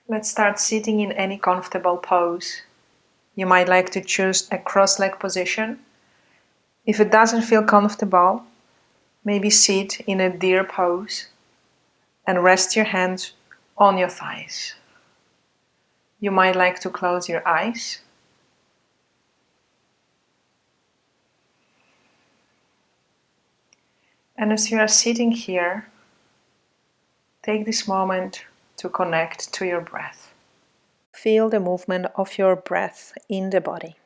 Let's start sitting in any comfortable pose. You might like to choose a cross-leg position. If it doesn't feel comfortable, maybe sit in a deer pose and rest your hands on your thighs. You might like to close your eyes. And as you are sitting here, take this moment to connect to your breath. Feel the movement of your breath in the body.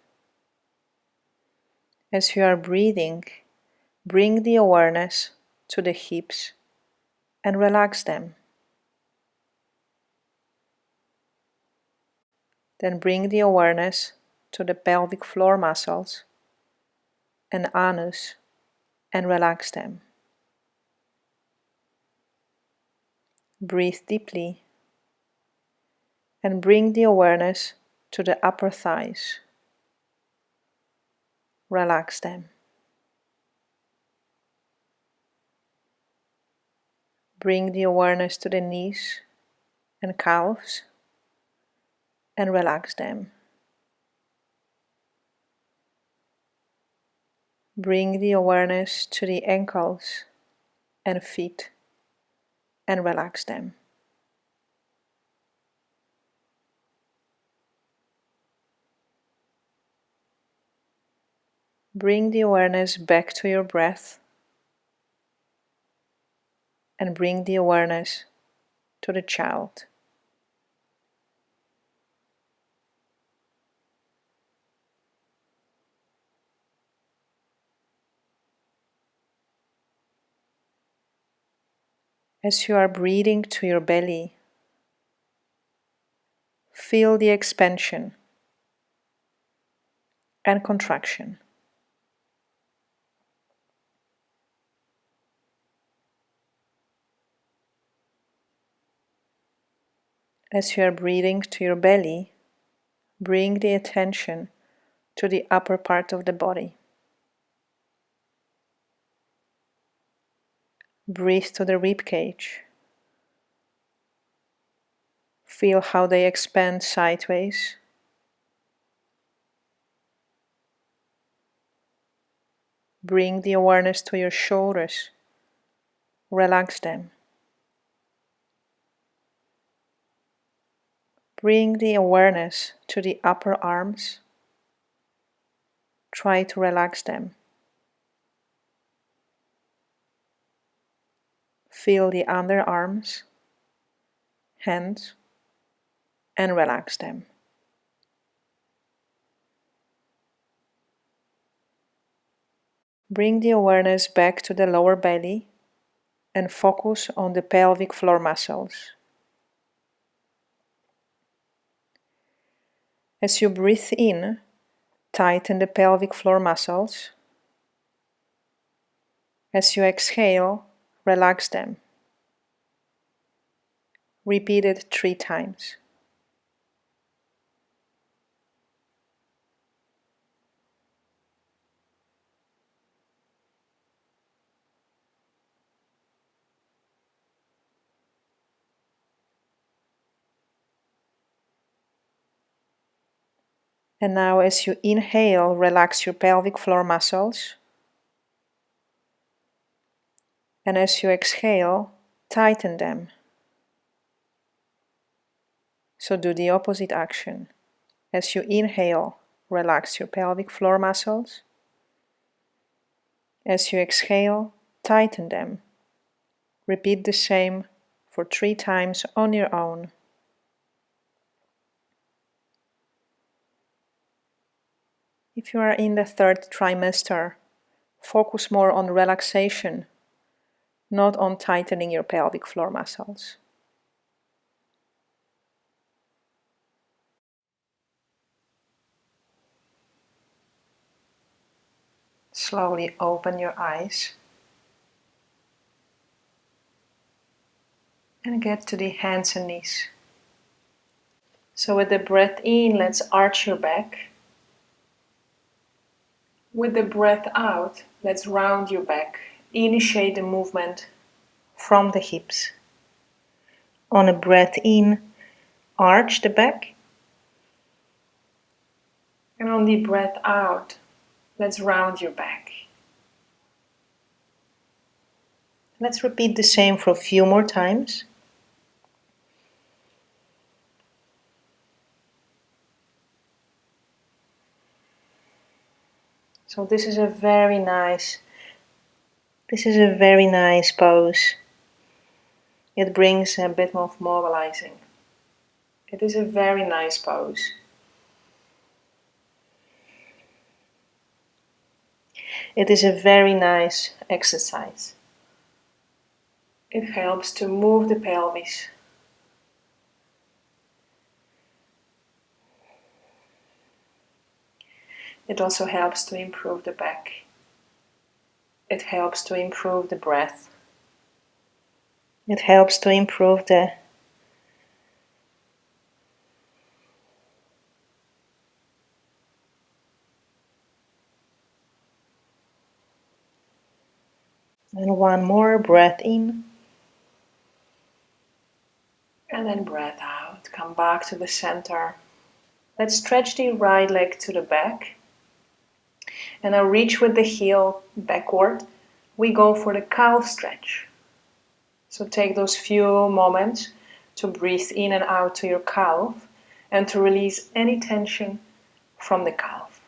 As you are breathing, bring the awareness to the hips and relax them. Then bring the awareness to the pelvic floor muscles and anus and relax them. Breathe deeply and bring the awareness to the upper thighs. Relax them. Bring the awareness to the knees and calves and relax them. Bring the awareness to the ankles and feet and relax them. Bring the awareness back to your breath and bring the awareness to the child. As you are breathing to your belly, feel the expansion and contraction. As you are breathing to your belly, bring the attention to the upper part of the body. Breathe to the ribcage. Feel how they expand sideways. Bring the awareness to your shoulders. Relax them. Bring the awareness to the upper arms. Try to relax them. Feel the underarms, hands, and relax them. Bring the awareness back to the lower belly and focus on the pelvic floor muscles. As you breathe in, tighten the pelvic floor muscles. As you exhale, relax them. Repeat it 3 times. And now as you inhale, relax your pelvic floor muscles. And as you exhale, tighten them. So do the opposite action. As you inhale, relax your pelvic floor muscles. As you exhale, tighten them. Repeat the same for 3 times on your own. If you are in the 3rd trimester, focus more on relaxation, not on tightening your pelvic floor muscles. Slowly open your eyes and get to the hands and knees. So with the breath in, let's arch your back. With the breath out, let's round your back. Initiate the movement from the hips. On a breath in, arch the back. And on the breath out, let's round your back. Let's repeat the same for a few more times. So this is a very nice pose. It brings a bit of mobilizing. It is a very nice pose. It is a very nice exercise. It helps to move the pelvis. It also helps to improve the back. It helps to improve the breath. It helps to improve the and one more breath in. And then breath out. Come back to the center. Let's stretch the right leg to the back. And now reach with the heel backward. We go for the calf stretch. So take those few moments to breathe in and out to your calf and to release any tension from the calf.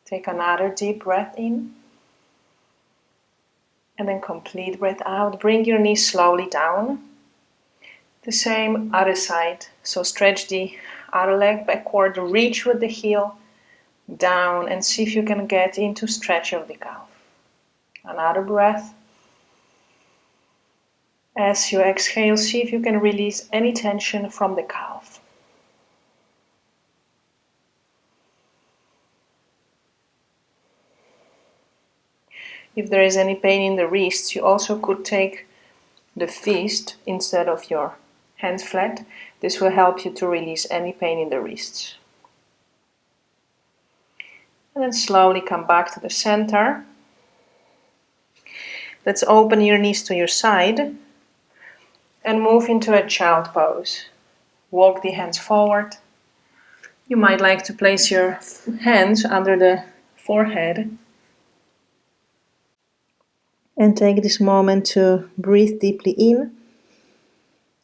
Take another deep breath in. And then complete breath out. Bring your knees slowly down. The same other side. So stretch the other leg backward. Reach with the heel down and see if you can get into stretch of the calf. Another breath. As you exhale, see if you can release any tension from the calf. If there is any pain in the wrists, you also could take the fist instead of your hands flat. This will help you to release any pain in the wrists. And then slowly come back to the center. Let's open your knees to your side and move into a child pose. Walk the hands forward. You might like to place your hands under the forehead. And take this moment to breathe deeply in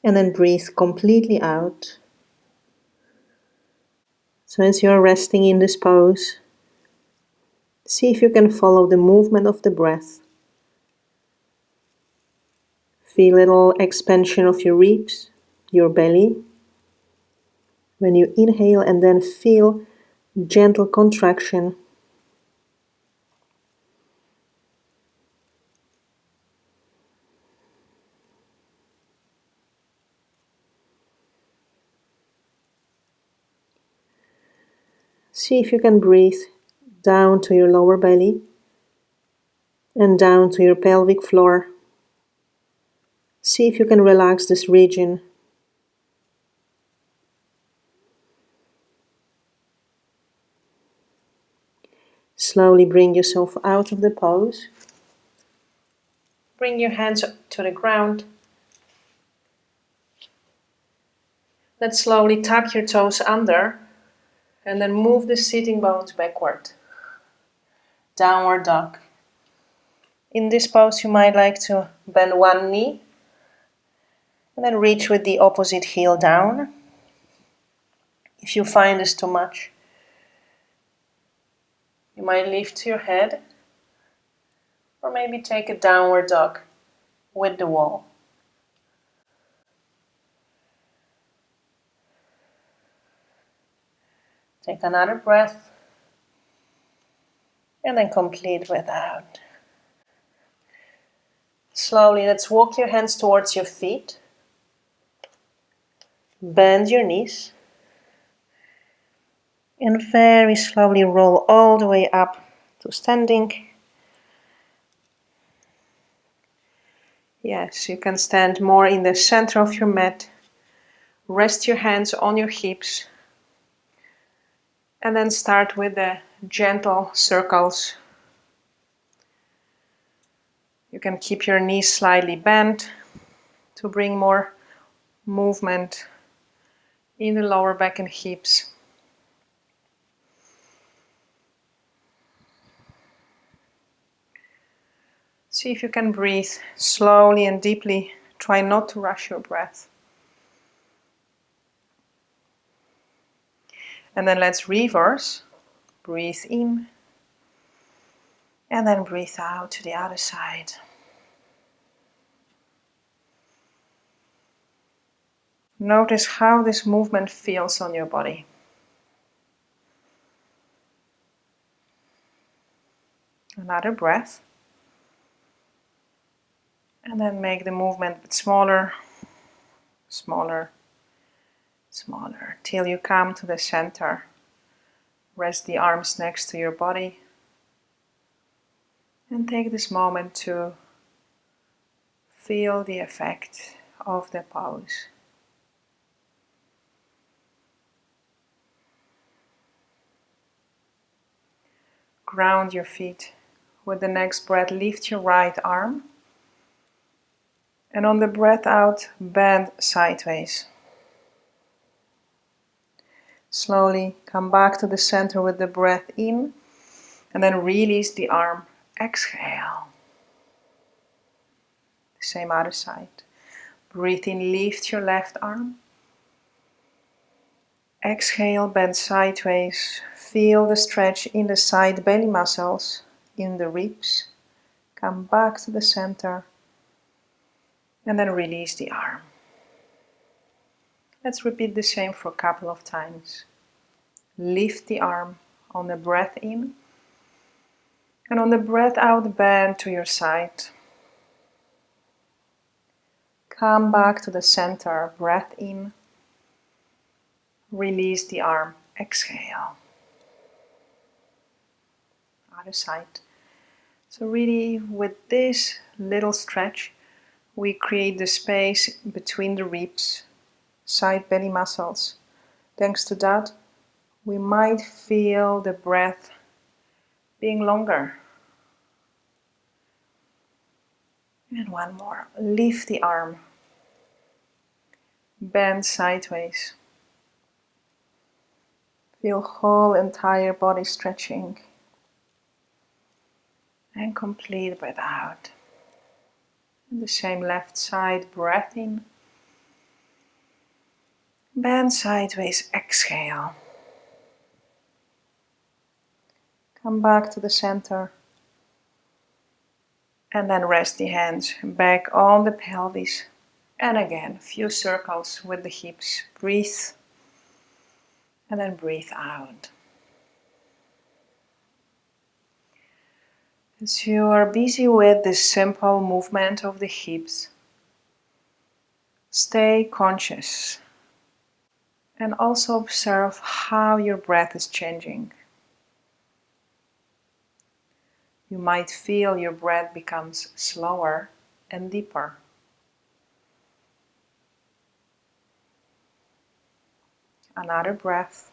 and then breathe completely out. So as you're resting in this pose, see if you can follow the movement of the breath. Feel a little expansion of your ribs, your belly. When you inhale, and then feel gentle contraction. See if you can breathe down to your lower belly and down to your pelvic floor. See if you can relax this region. Slowly bring yourself out of the pose. Bring your hands to the ground. Let's slowly tuck your toes under and then move the sitting bones backward. Downward dog. In this pose, you might like to bend one knee and then reach with the opposite heel down. If you find this too much, you might lift your head or maybe take a downward dog with the wall. Take another breath and then complete breath out. Slowly, let's walk your hands towards your feet. Bend your knees. And very slowly roll all the way up to standing. Yes, you can stand more in the center of your mat. Rest your hands on your hips. And then start with the gentle circles. You can keep your knees slightly bent to bring more movement in the lower back and hips. See if you can breathe slowly and deeply. Try not to rush your breath. And then let's reverse. Breathe in. And then breathe out to the other side. Notice how this movement feels on your body. Another breath. And then make the movement a bit smaller, smaller, smaller, till you come to the center. Rest the arms next to your body. And take this moment to feel the effect of the pose. Ground your feet. With the next breath, lift your right arm. And on the breath out, bend sideways. Slowly come back to the center with the breath in. And then release the arm. Exhale. The same other side. Breathe in, lift your left arm. Exhale, bend sideways. Feel the stretch in the side belly muscles, in the ribs. Come back to the center. And then release the arm. Let's repeat the same for a couple of times. Lift the arm on the breath in. And on the breath out, bend to your side. Come back to the center, breath in. Release the arm, exhale. Other side. So really, with this little stretch, we create the space between the ribs, side belly muscles. Thanks to that, we might feel the breath being longer. And one more. Lift the arm. Bend sideways. Feel whole entire body stretching. And complete breath out. And the same left side, breath in. Bend sideways, exhale. Come back to the center. And then rest the hands back on the pelvis. And again, a few circles with the hips. Breathe. And then breathe out. As you are busy with this simple movement of the hips, stay conscious. And also observe how your breath is changing. You might feel your breath becomes slower and deeper. Another breath.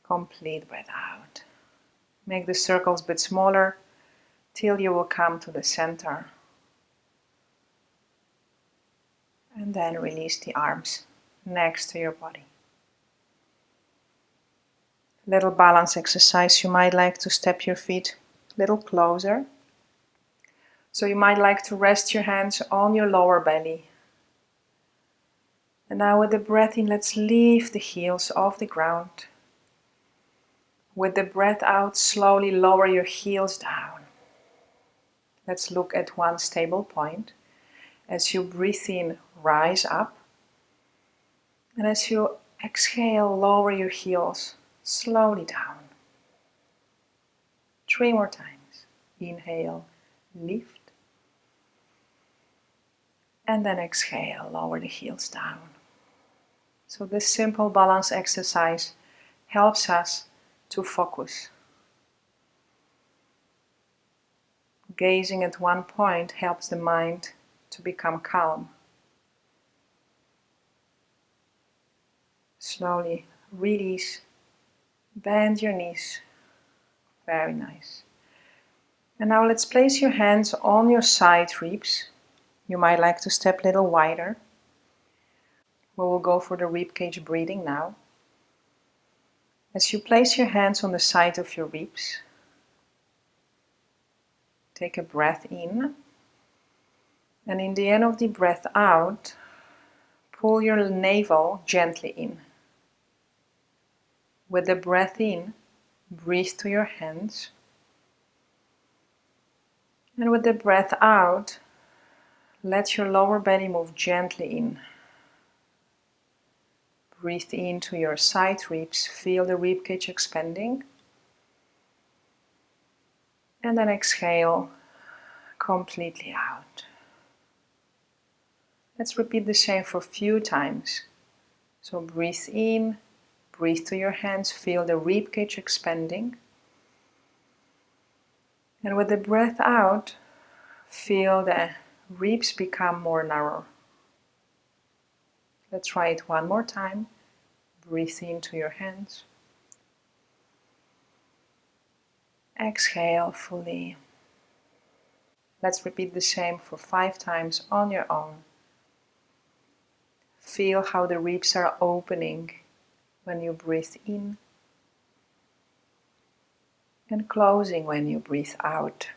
Complete breath out. Make the circles a bit smaller till you will come to the center. And then release the arms next to your body. Little balance exercise. You might like to step your feet a little closer. So you might like to rest your hands on your lower belly. And now with the breath in, let's lift the heels off the ground. With the breath out, slowly lower your heels down. Let's look at one stable point. As you breathe in, rise up. And as you exhale, lower your heels slowly down. 3 more times. Inhale, lift. And then exhale, lower the heels down. So this simple balance exercise helps us to focus. Gazing at one point helps the mind to become calm. Slowly release, bend your knees. Very nice. And now let's place your hands on your side ribs. You might like to step a little wider. We will go for the ribcage breathing now. As you place your hands on the side of your ribs, take a breath in. And in the end of the breath out, pull your navel gently in. With the breath in, breathe to your hands. And with the breath out, let your lower belly move gently in. Breathe into your side ribs, feel the ribcage expanding. And then exhale completely out. Let's repeat the same for a few times. So breathe in, breathe to your hands, feel the ribcage expanding. And with the breath out, feel the ribs become more narrow. Let's try it one more time. Breathe into your hands. Exhale fully. Let's repeat the same for 5 times on your own. Feel how the ribs are opening when you breathe in and closing when you breathe out.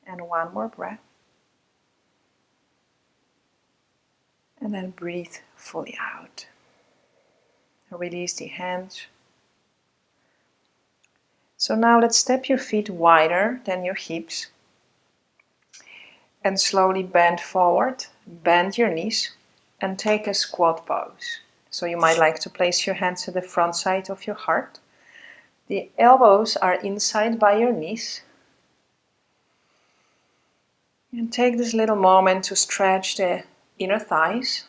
And one more breath. And then breathe fully out. Release the hands. So now let's step your feet wider than your hips. And slowly bend forward, bend your knees, and take a squat pose. So you might like to place your hands at the front side of your heart. The elbows are inside by your knees. And take this little moment to stretch the inner thighs,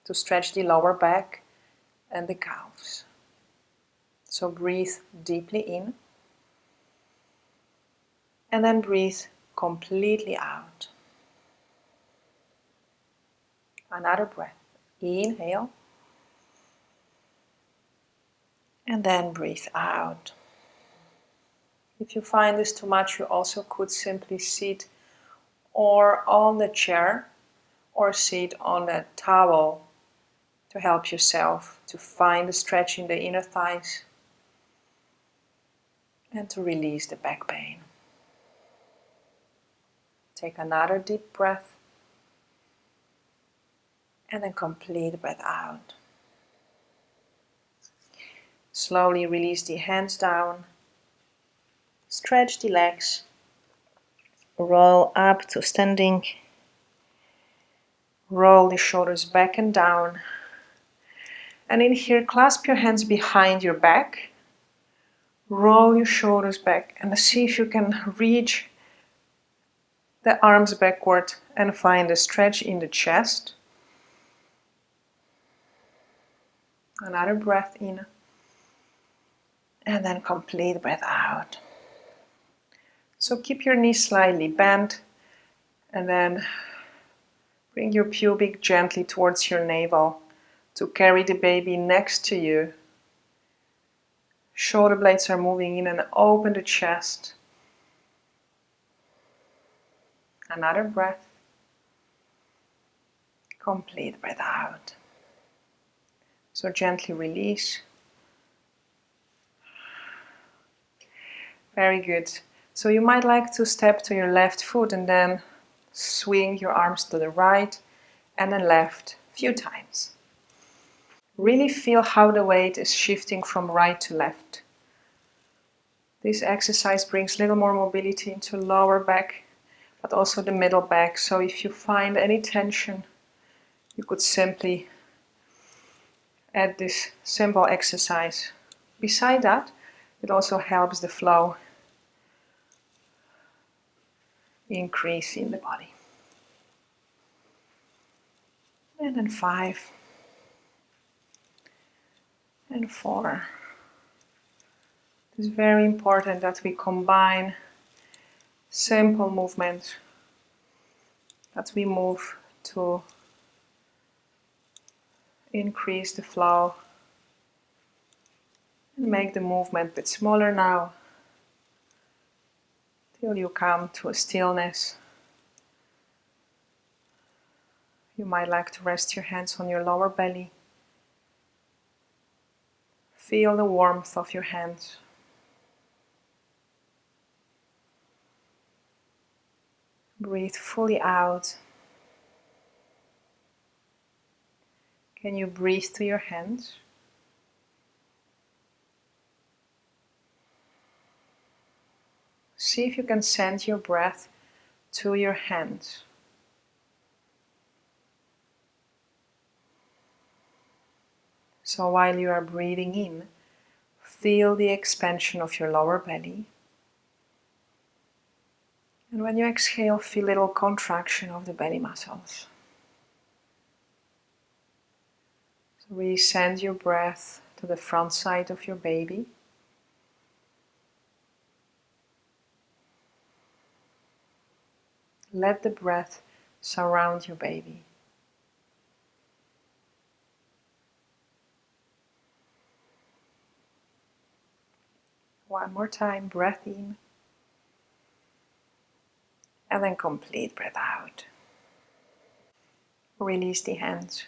to stretch the lower back and the calves. So breathe deeply in, and then breathe completely out. Another breath. Inhale, and then breathe out. If you find this too much, you also could simply sit or on the chair or sit on a towel to help yourself to find the stretch in the inner thighs and to release the back pain. Take another deep breath and then complete breath out. Slowly release the hands down, stretch the legs, roll up to standing, roll the shoulders back and down. And in here, clasp your hands behind your back, roll your shoulders back and see if you can reach the arms backward and find a stretch in the chest. Another breath in. And then complete breath out. So keep your knees slightly bent and then bring your pubic gently towards your navel to carry the baby next to you. Shoulder blades are moving in and open the chest. Another breath. Complete breath out. So gently release. Very good. So you might like to step to your left foot and then swing your arms to the right and then left a few times. Really feel how the weight is shifting from right to left. This exercise brings a little more mobility into lower back, but also the middle back. So if you find any tension, you could simply add this simple exercise. Beside that, it also helps the flow increase in the body. And then 5 and 4. It's very important that we combine simple movements, that we move to increase the flow and make the movement a bit smaller now till you come to a stillness. You might like to rest your hands on your lower belly. Feel the warmth of your hands. Breathe fully out. Can you breathe to your hands? See if you can send your breath to your hands. So while you are breathing in, feel the expansion of your lower belly. And when you exhale, feel a little contraction of the belly muscles. So really send your breath to the front side of your baby. Let the breath surround your baby. One more time, breath in. And then complete breath out. Release the hands.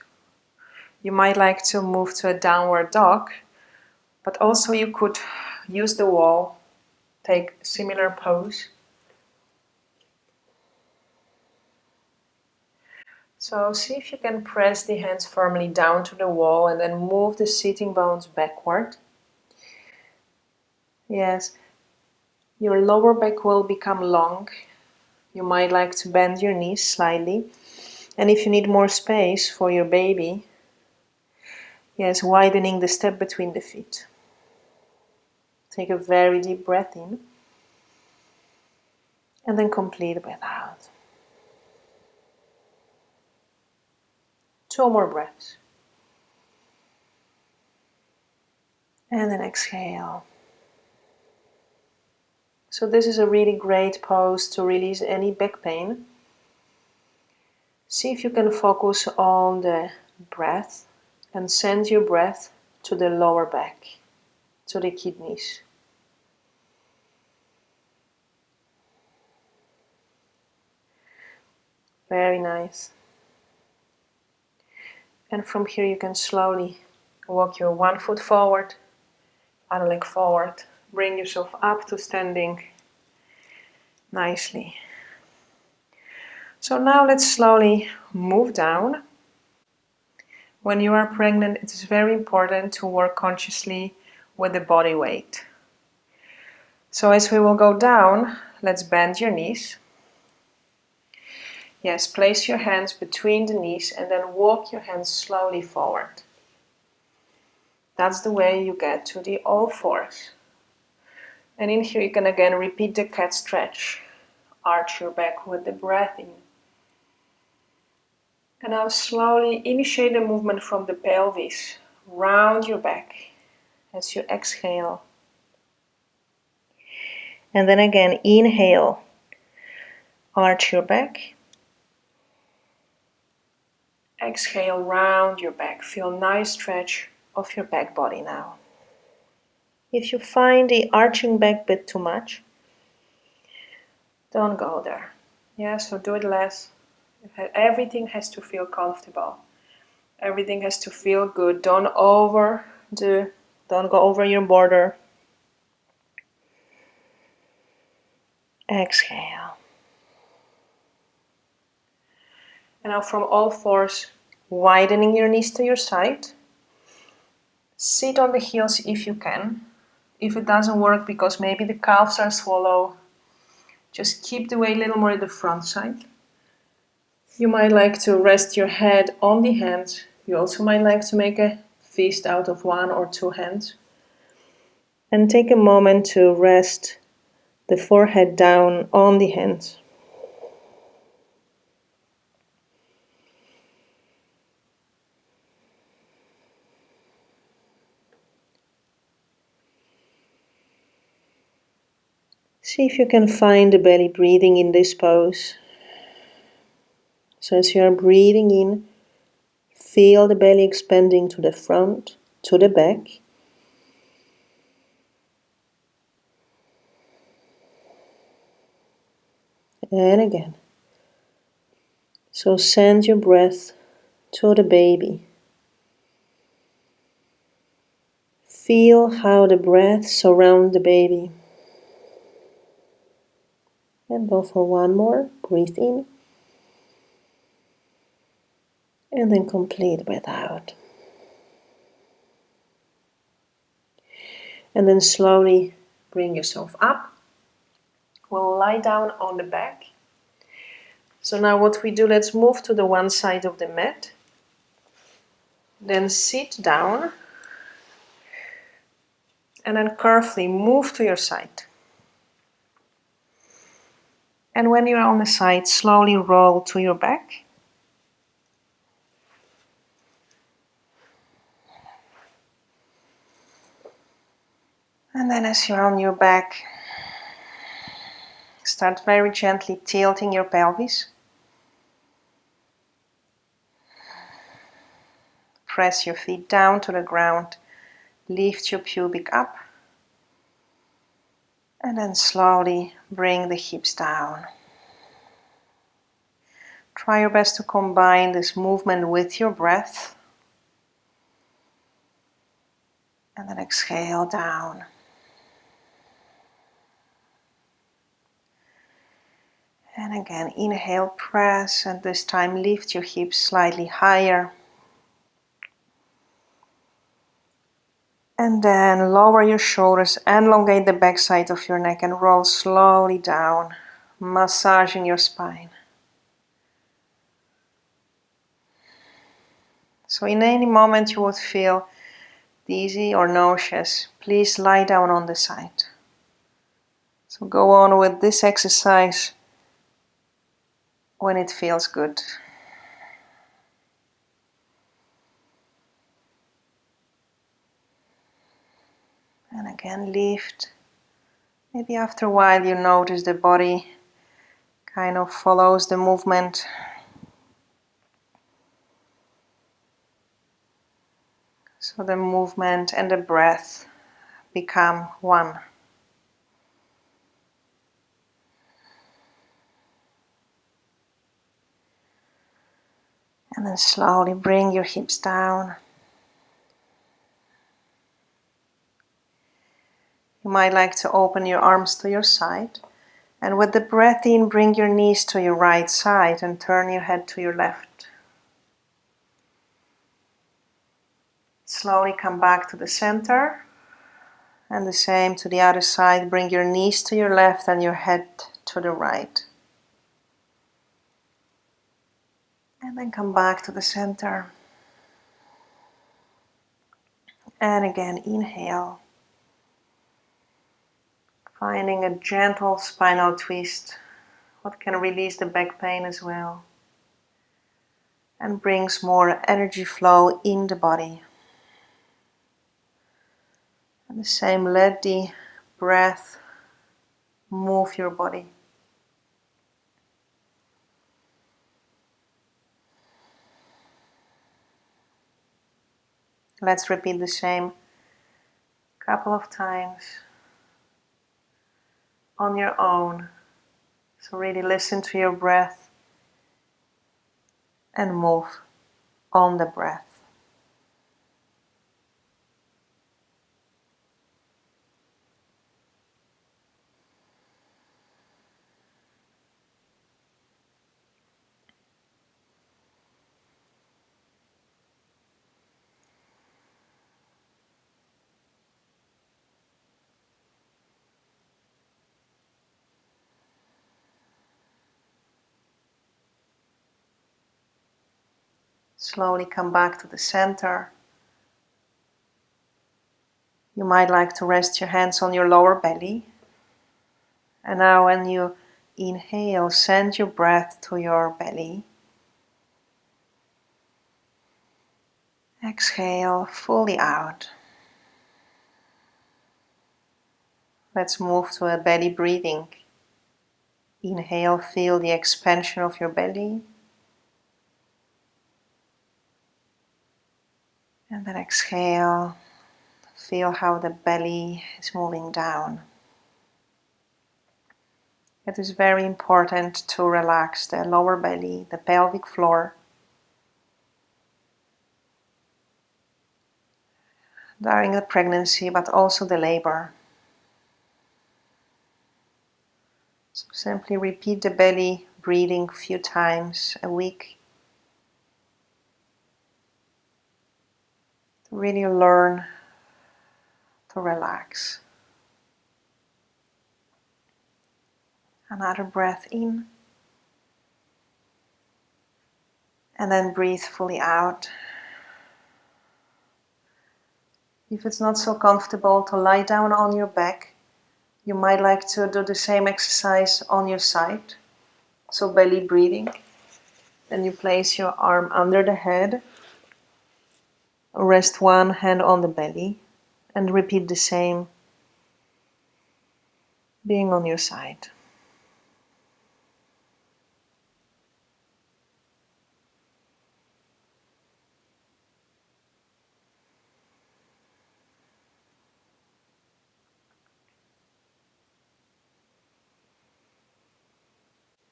You might like to move to a downward dog, but also you could use the wall, take a similar pose. So see if you can press the hands firmly down to the wall and then move the sitting bones backward. Yes, your lower back will become long. You might like to bend your knees slightly. And if you need more space for your baby, yes, widening the step between the feet. Take a very deep breath in. And then complete breath out. 2 more breaths. And then exhale. So this is a really great pose to release any back pain. See if you can focus on the breath and send your breath to the lower back, to the kidneys. Very nice. And from here you can slowly walk your one foot forward, other leg forward. Bring yourself up to standing nicely. So now let's slowly move down. When you are pregnant, it is very important to work consciously with the body weight. So as we will go down, let's bend your knees. Yes, place your hands between the knees and then walk your hands slowly forward. That's the way you get to the all fours. And in here you can again repeat the cat stretch. Arch your back with the breath in. And now slowly initiate the movement from the pelvis. Round your back as you exhale. And then again, inhale. Arch your back. Exhale, round your back. Feel nice stretch of your back body now. If you find the arching back a bit too much, don't go there. Yeah, so do it less. Everything has to feel comfortable. Everything has to feel good. Don't go over your border. Exhale. And now from all fours, widening your knees to your side. Sit on the heels if you can. If it doesn't work because maybe the calves are swollen, just keep the weight a little more at the front side. You might like to rest your head on the hands. You also might like to make a fist out of 1 or 2 hands. And take a moment to rest the forehead down on the hands. See if you can find the belly breathing in this pose. So as you are breathing in, Feel the belly expanding to the front, to the back. And again. So send your breath to the baby. Feel how the breath surrounds the baby. And go for one more. Breathe in. And then complete breath out. And then slowly bring yourself up. We'll lie down on the back. So now what we do, let's move to the one side of the mat. Then sit down. And then carefully move to your side. And when you're on the side, slowly roll to your back. And then as you're on your back, start very gently tilting your pelvis. Press your feet down to the ground. Lift your pubic up. And then slowly bring the hips down. Try your best to combine this movement with your breath. And then exhale down. And again, inhale, press, and this time lift your hips slightly higher. And then lower your shoulders, elongate the back side of your neck and roll slowly down, massaging your spine. So in any moment you would feel dizzy or nauseous, please lie down on the side. So go on with this exercise when it feels good. And again, lift. Maybe after a while you notice the body kind of follows the movement. So the movement and the breath become one. And then slowly bring your hips down. You might like to open your arms to your side. And with the breath in, bring your knees to your right side and turn your head to your left. Slowly come back to the center. And the same to the other side. Bring your knees to your left and your head to the right. And then come back to the center. And again, inhale. Finding a gentle spinal twist. What can release the back pain as well. And brings more energy flow in the body. And the same, let the breath move your body. Let's repeat the same couple of times on your own. So really listen to your breath and move on the breath. Slowly come back to the center. You might like to rest your hands on your lower belly. And now when you inhale, send your breath to your belly. Exhale fully out. Let's move to a belly breathing. Inhale, feel the expansion of your belly. And then exhale. Feel how the belly is moving down. It is very important to relax the lower belly, the pelvic floor, during the pregnancy, but also the labor. So simply repeat the belly breathing a few times a week to really learn to relax. Another breath in, and then breathe fully out. If it's not so comfortable to lie down on your back, you might like to do the same exercise on your side. So belly breathing. Then you place your arm under the head, rest one hand on the belly, and repeat the same, being on your side.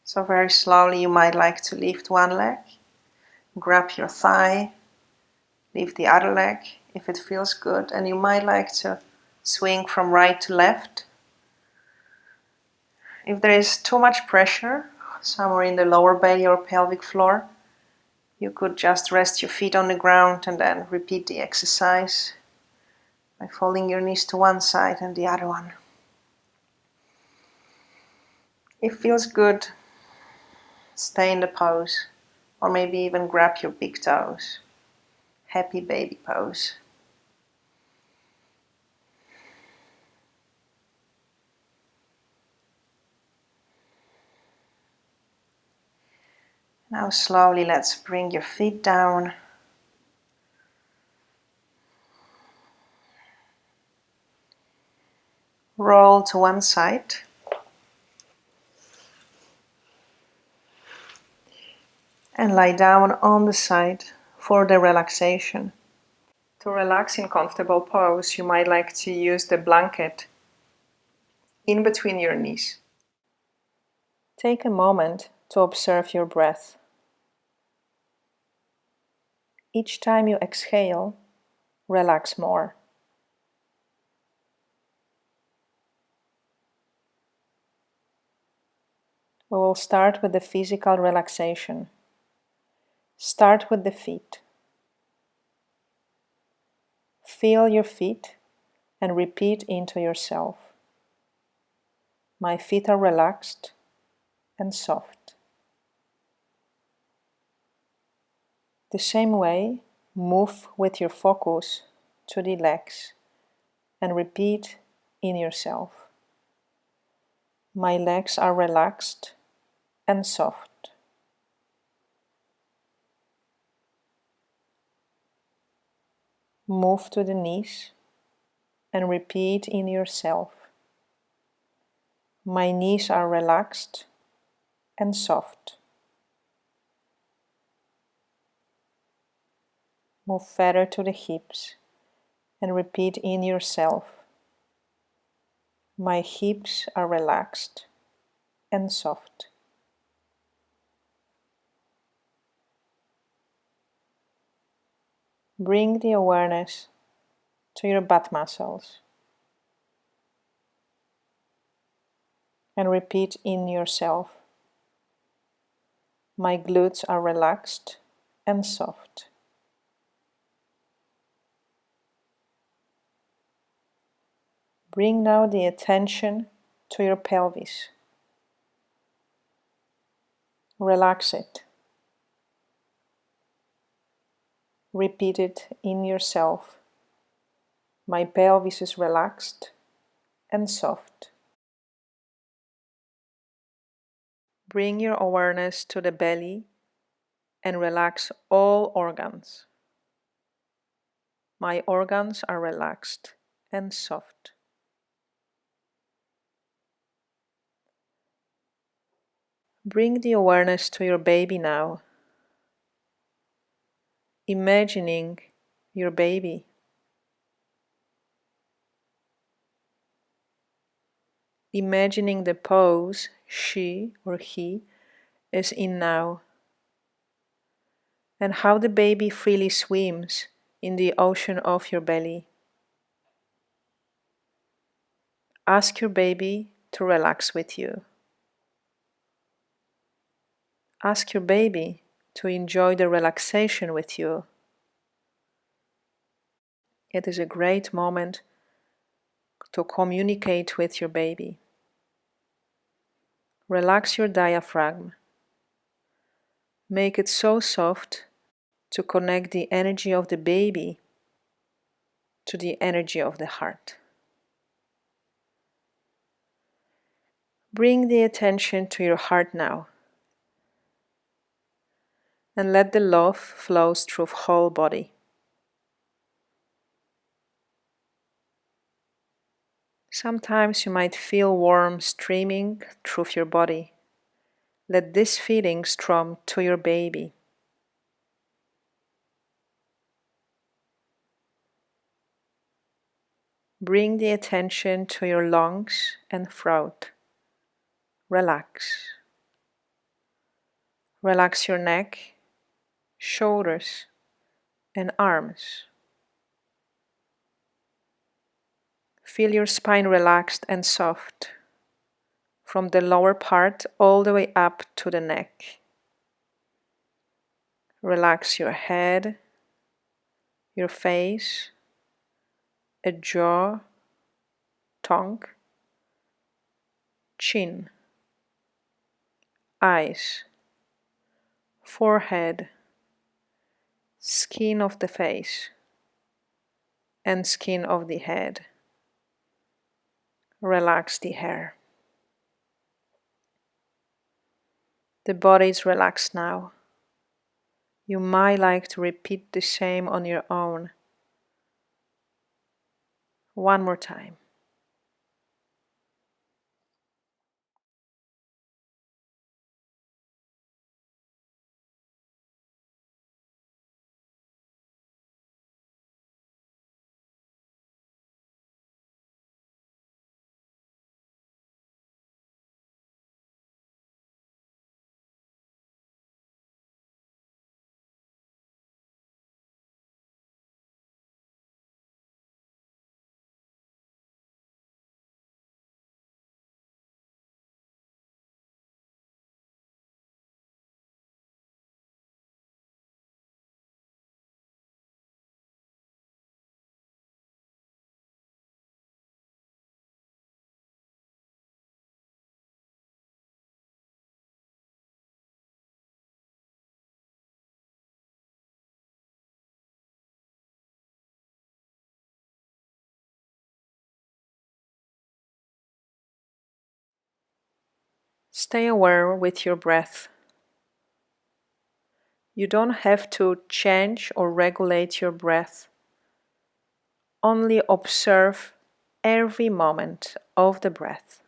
So very slowly you might like to lift one leg, grab your thigh, lift the other leg if it feels good, and you might like to swing from right to left. If there is too much pressure somewhere in the lower belly or pelvic floor, you could just rest your feet on the ground and then repeat the exercise by folding your knees to one side and the other one. If it feels good, stay in the pose, or maybe even grab your big toes. Happy baby pose. Now slowly let's bring your feet down. Roll to one side. And lie down on the side for the relaxation. To relax in comfortable pose, you might like to use the blanket in between your knees. Take a moment to observe your breath. Each time you exhale, relax more. We will start with the physical relaxation. Start with the feet. Feel your feet and repeat into yourself. My feet are relaxed and soft. The same way, move with your focus to the legs and repeat in yourself. My legs are relaxed and soft. Move to the knees and repeat in yourself. My knees are relaxed and soft. Move further to the hips and repeat in yourself. My hips are relaxed and soft. Bring the awareness to your butt muscles and repeat in yourself. My glutes are relaxed and soft. Bring now the attention to your pelvis. Relax it. Repeat it in yourself. My pelvis is relaxed and soft. Bring your awareness to the belly and relax all organs. My organs are relaxed and soft. Bring the awareness to your baby now, imagining your baby. Imagining the pose she or he is in now, and how the baby freely swims in the ocean of your belly. Ask your baby to relax with you. Ask your baby to enjoy the relaxation with you. It is a great moment to communicate with your baby. Relax your diaphragm. Make it so soft to connect the energy of the baby to the energy of the heart. Bring the attention to your heart now, and let the love flow through the whole body. Sometimes you might feel warmth streaming through your body. Let this feeling strum to your baby. Bring the attention to your lungs and throat. Relax. Relax your neck, shoulders, and arms. Feel your spine relaxed and soft, from the lower part all the way up to the neck. Relax your head, your face, a jaw, tongue, chin, eyes, forehead, skin of the face, and skin of the head. Relax the hair. The body is relaxed now. You might like to repeat the same on your own. One more time. Stay aware with your breath. You don't have to change or regulate your breath. Only observe every moment of the breath.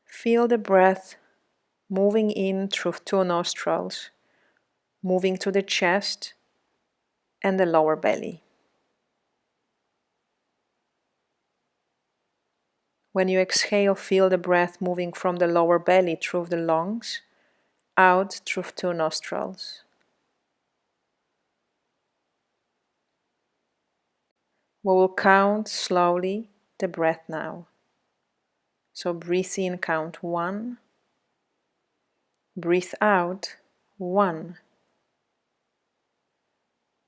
Feel the breath moving in through two nostrils, moving to the chest and the lower belly. When you exhale, feel the breath moving from the lower belly through the lungs, out through two nostrils. We will count slowly the breath now. So breathe in, count 1. Breathe out, 1,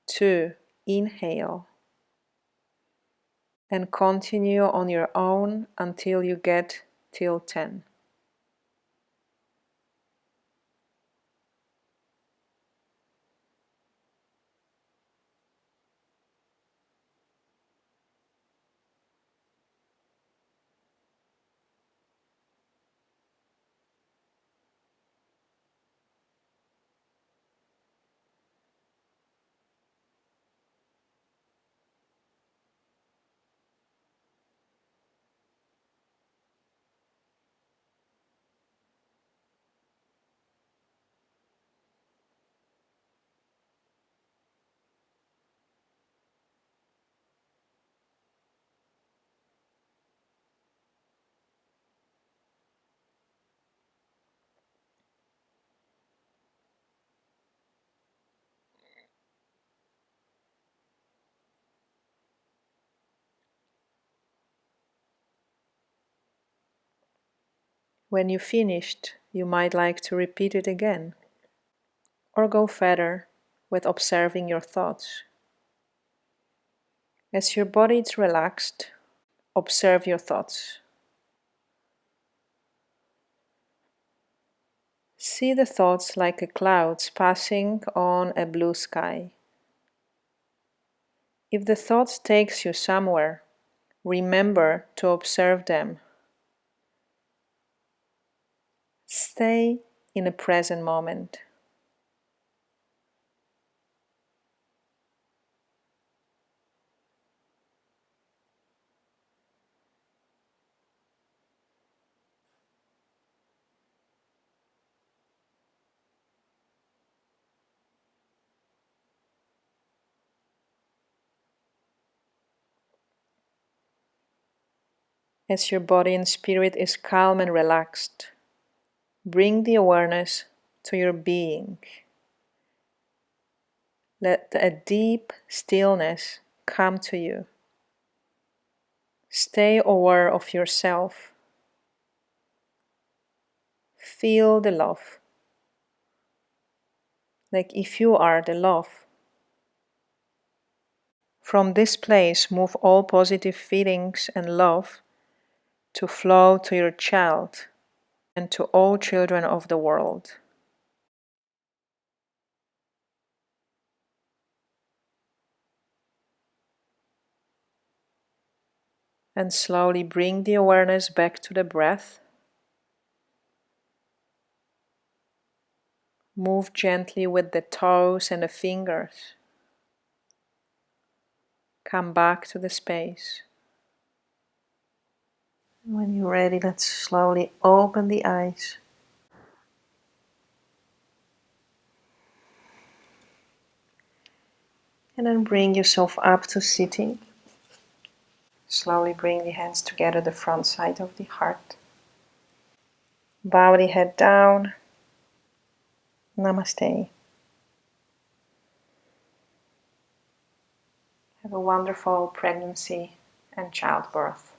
2, inhale. And continue on your own until you get till 10. When you finished, you might like to repeat it again, or go further with observing your thoughts. As your body is relaxed, observe your thoughts. See the thoughts like a clouds passing on a blue sky. If the thoughts takes you somewhere, remember to observe them. Stay in a present moment. As your body and spirit is calm and relaxed, bring the awareness to your being. Let a deep stillness come to you. Stay aware of yourself. Feel the love, like if you are the love. From this place, move all positive feelings and love to flow to your child and to all children of the world. And slowly bring the awareness back to the breath. Move gently with the toes and the fingers. Come back to the space. When you're ready, let's slowly open the eyes. And then bring yourself up to sitting. Slowly bring the hands together, the front side of the heart. Bow the head down. Namaste. Have a wonderful pregnancy and childbirth.